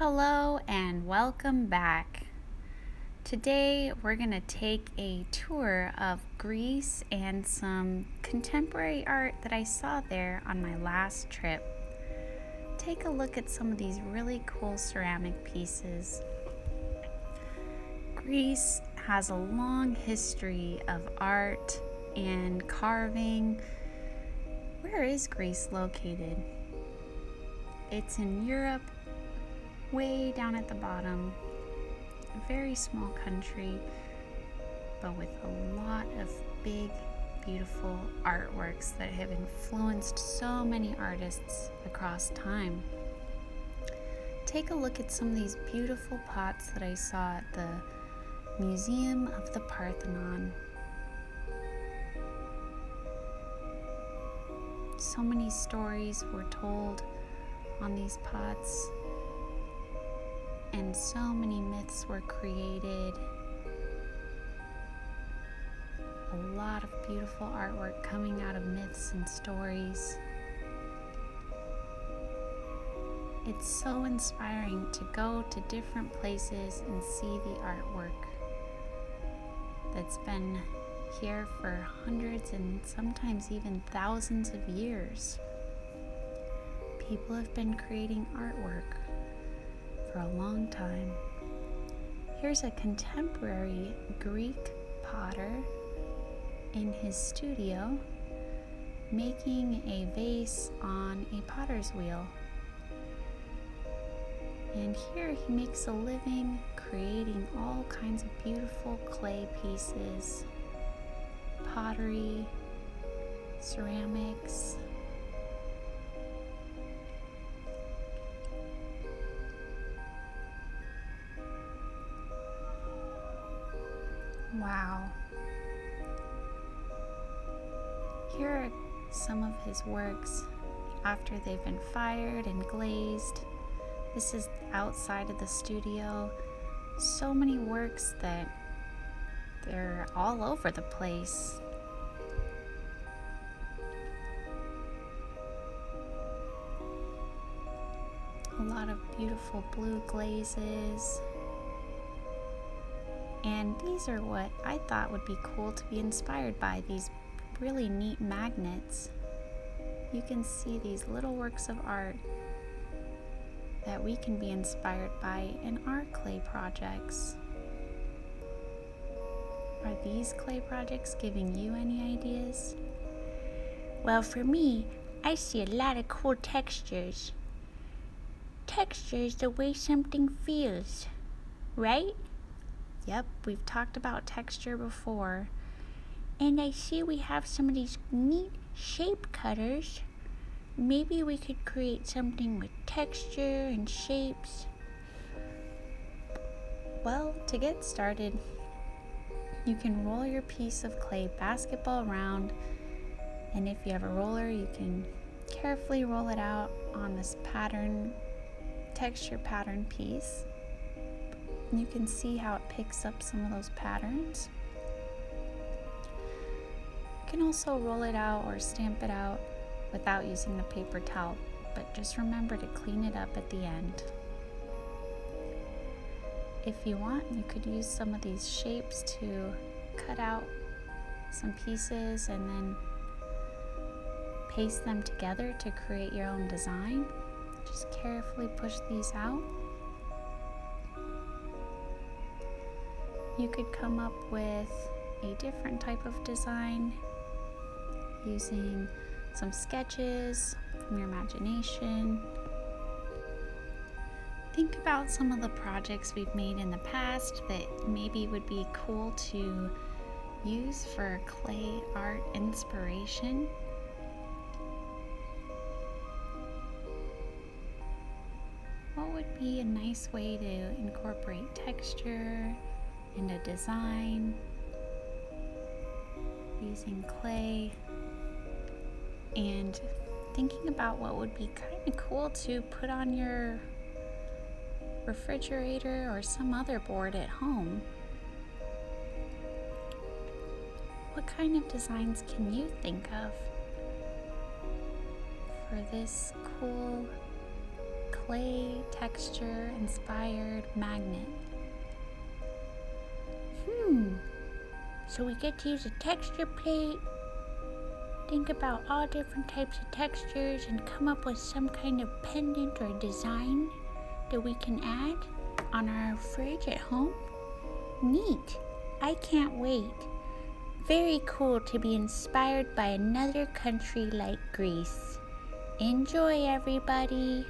Hello and welcome back. Today we're going to take a tour of Greece and some contemporary art that I saw there on my last trip. Take a look at some of these really cool ceramic pieces. Greece has a long history of art and carving. Where is Greece located? It's in Europe, way down at the bottom. A very small country, but with a lot of big, beautiful artworks that have influenced so many artists across time. Take a look at some of these beautiful pots that I saw at the Museum of the Parthenon. So many stories were told on these pots, and so many myths were created. A lot of beautiful artwork coming out of myths and stories. It's so inspiring to go to different places and see the artwork that's been here for hundreds and sometimes even thousands of years. People have been creating artwork for a long time. Here's a contemporary Greek potter in his studio making a vase on a potter's wheel. And here he makes a living creating all kinds of beautiful clay pieces, pottery, ceramics. Wow. Here are some of his works after they've been fired and glazed. This is outside of the studio. So many works that they're all over the place. A lot of beautiful blue glazes. And these are what I thought would be cool to be inspired by, these really neat magnets. You can see these little works of art that we can be inspired by in our clay projects. Are these clay projects giving you any ideas? Well, for me, I see a lot of cool textures. Texture is the way something feels, right? Yep, we've talked about texture before. And I see we have some of these neat shape cutters. Maybe we could create something with texture and shapes. Well, to get started, you can roll your piece of clay basketball around, and if you have a roller, you can carefully roll it out on this texture pattern piece. You can see how it picks up some of those patterns. You can also roll it out or stamp it out without using the paper towel, but just remember to clean it up at the end. If you want, you could use some of these shapes to cut out some pieces and then paste them together to create your own design. Just carefully push these out. You could come up with a different type of design using some sketches from your imagination. Think about some of the projects we've made in the past that maybe would be cool to use for clay art inspiration. What would be a nice way to incorporate texture and a design using clay, and thinking about what would be kind of cool to put on your refrigerator or some other board at home. What kind of designs can you think of for this cool clay texture inspired magnet. So we get to use a texture plate, think about all different types of textures, and come up with some kind of pendant or design that we can add on our fridge at home. Neat. I can't wait. Very cool to be inspired by another country like Greece. Enjoy, everybody.